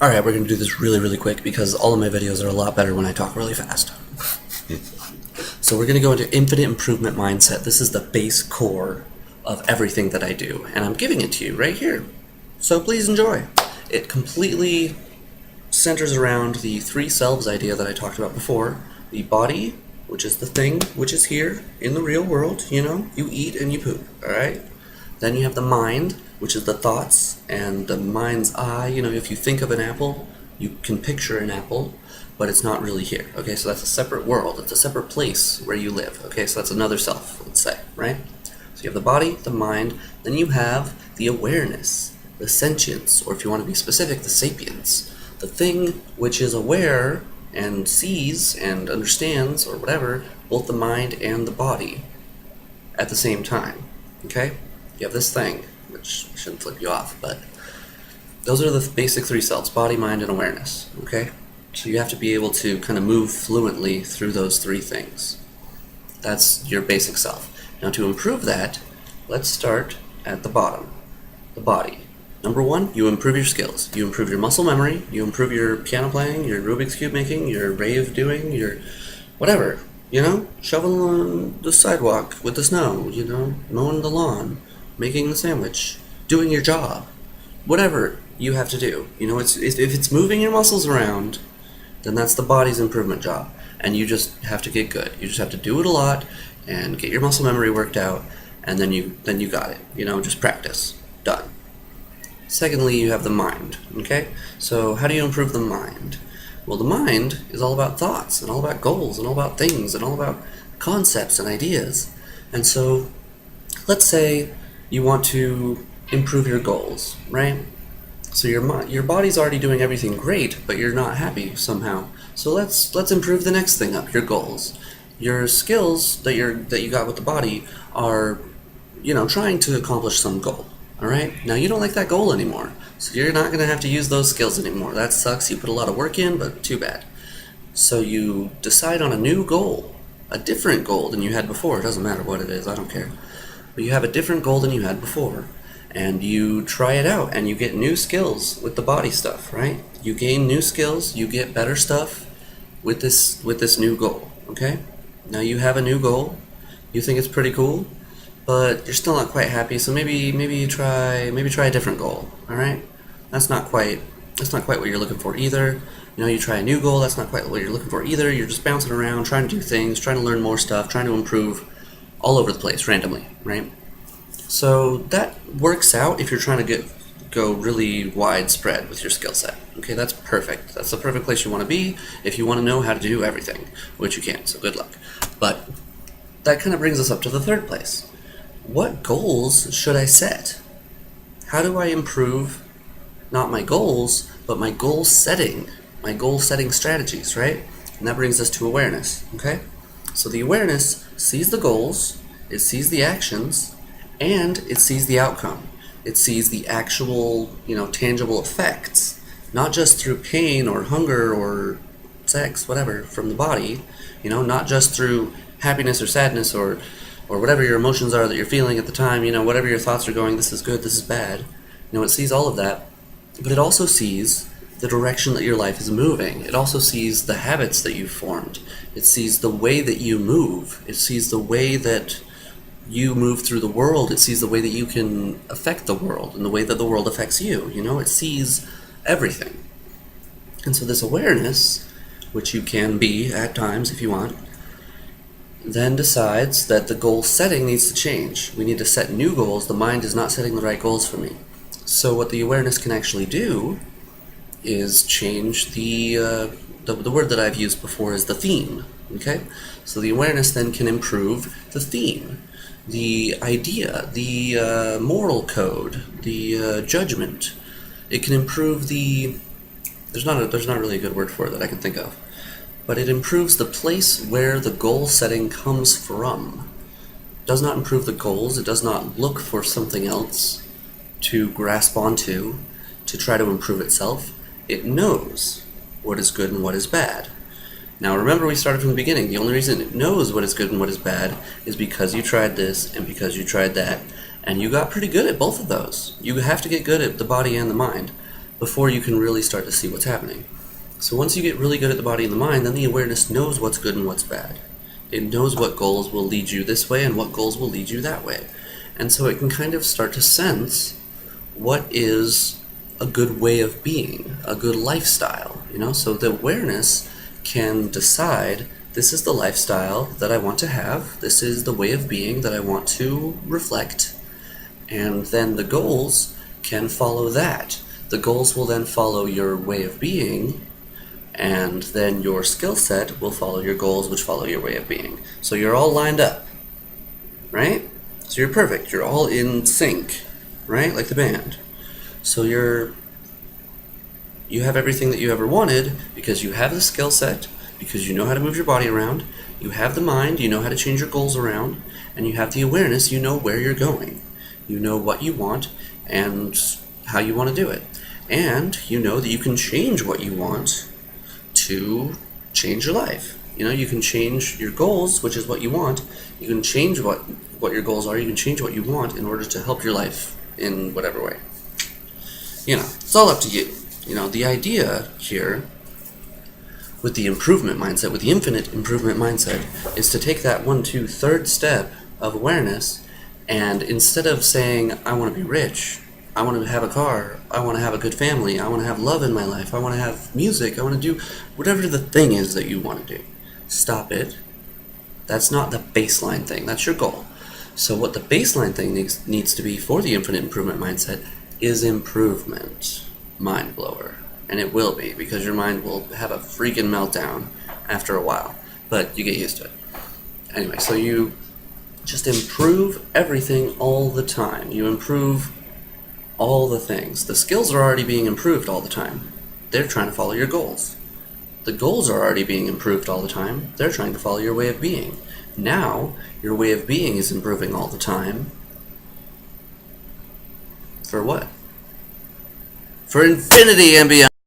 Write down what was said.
Alright, we're going to do this really, really quick because all of my videos are a lot better when I talk really fast. So we're going to go into infinite improvement mindset. This is the base core of everything that I do, and I'm giving it to you right here. So please enjoy. It completely centers around the three selves idea that I talked about before. The body, which is the thing which is here in the real world, you eat and you poop, alright? Then you have the mind, which is the thoughts and the mind's eye. If you think of an apple, you can picture an apple, but it's not really here. Okay, so that's a separate world. It's a separate place where you live. Okay, so that's another self, let's say, right? So you have the body, the mind, then you have the awareness, the sentience, or if you want to be specific, the sapience. The thing which is aware and sees and understands, or whatever, both the mind and the body at the same time. Okay? You have this thing, which shouldn't flip you off, but those are the basic three selves: body, mind, and awareness. Okay? So you have to be able to kind of move fluently through those three things. That's your basic self. Now to improve that, let's start at the bottom, the body. Number one, you improve your skills. You improve your muscle memory, you improve your piano playing, your Rubik's Cube making, your rave doing, your whatever, shoveling on the sidewalk with the snow, mowing the lawn, making the sandwich, doing your job, whatever you have to do. If it's moving your muscles around, then that's the body's improvement job. And you just have to get good. You just have to do it a lot and get your muscle memory worked out, and then you got it. Just practice. Done. Secondly, you have the mind, okay? So how do you improve the mind? Well, the mind is all about thoughts and all about goals and all about things and all about concepts and ideas. And so let's say you want to improve your goals, right? So your body's already doing everything great, but you're not happy somehow. So let's improve the next thing up, your goals. Your skills that you got with the body are, trying to accomplish some goal. All right? Now you don't like that goal anymore, so you're not going to have to use those skills anymore. That sucks. You put a lot of work in, but too bad. So you decide on a new goal, a different goal than you had before. It doesn't matter what it is. I don't care. But you have a different goal than you had before, and you try it out, and you get new skills with the body stuff, right? You gain new skills, you get better stuff with this new goal, okay? Now you have a new goal. You think it's pretty cool, but you're still not quite happy, so maybe try a different goal. All right, that's not quite what you're looking for either. You try a new goal, that's not quite what you're looking for either. You're just bouncing around, trying to do things, trying to learn more stuff, trying to improve all over the place randomly, right? So that works out if you're trying to go really widespread with your skill set. Okay, that's perfect. That's the perfect place you want to be if you want to know how to do everything, which you can't. So good luck. But that kind of brings us up to the third place. What goals should I set? How do I improve not my goals, but my goal setting strategies, right? And that brings us to awareness, okay? So the awareness sees the goals, it sees the actions, and it sees the outcome. It sees the actual, tangible effects, not just through pain or hunger or sex, whatever, from the body, not just through happiness or sadness or whatever your emotions are that you're feeling at the time, whatever your thoughts are going, this is good, this is bad. It sees all of that, but it also sees the direction that your life is moving. It also sees the habits that you've formed. It sees the way that you move. It sees the way that you move through the world. It sees the way that you can affect the world and the way that the world affects you. It sees everything. And so this awareness, which you can be at times if you want, then decides that the goal setting needs to change. We need to set new goals. The mind is not setting the right goals for me. So what the awareness can actually do is change the word that I've used before is the theme. Okay? So the awareness then can improve the theme, the idea, the moral code, the judgment. It can improve there's not really a good word for it that I can think of. But it improves the place where the goal setting comes from. It does not improve the goals. It does not look for something else to grasp onto to try to improve itself. It knows what is good and what is bad. Now remember, we started from the beginning. The only reason it knows what is good and what is bad is because you tried this and because you tried that, and you got pretty good at both of those. You have to get good at the body and the mind. before you can really start to see what's happening. So once you get really good at the body and the mind, then the awareness knows what's good and what's bad. It knows what goals will lead you this way and what goals will lead you that way. And so it can kind of start to sense what is a good way of being, a good lifestyle, So the awareness can decide, this is the lifestyle that I want to have, this is the way of being that I want to reflect, and then the goals can follow that. The goals will then follow your way of being, and then your skill set will follow your goals, which follow your way of being. So you're all lined up, right? So you're perfect. You're all in sync, right? Like the band. So you have everything that you ever wanted because you have the skill set, because you know how to move your body around, you have the mind, you know how to change your goals around, and you have the awareness, you know where you're going. You know what you want and how you want to do it. And you know that you can change what you want to change your life. You can change your goals, which is what you want. You can change what your goals are. You can change what you want in order to help your life in whatever way. It's all up to you. The idea here with the improvement mindset, with the infinite improvement mindset, is to take that 1, 2, 3rd step of awareness, and instead of saying, I want to be rich, I want to have a car, I want to have a good family, I want to have love in my life, I want to have music, I want to do whatever the thing is that you want to do. Stop it. That's not the baseline thing. That's your goal. So what the baseline thing needs to be for the infinite improvement mindset is improvement. Mind blower. And it will be, because your mind will have a freaking meltdown after a while. But you get used to it. Anyway, so you just improve everything all the time. You improve all the things. The skills are already being improved all the time. They're trying to follow your goals. The goals are already being improved all the time. They're trying to follow your way of being. Now, your way of being is improving all the time. For what? For infinity and beyond.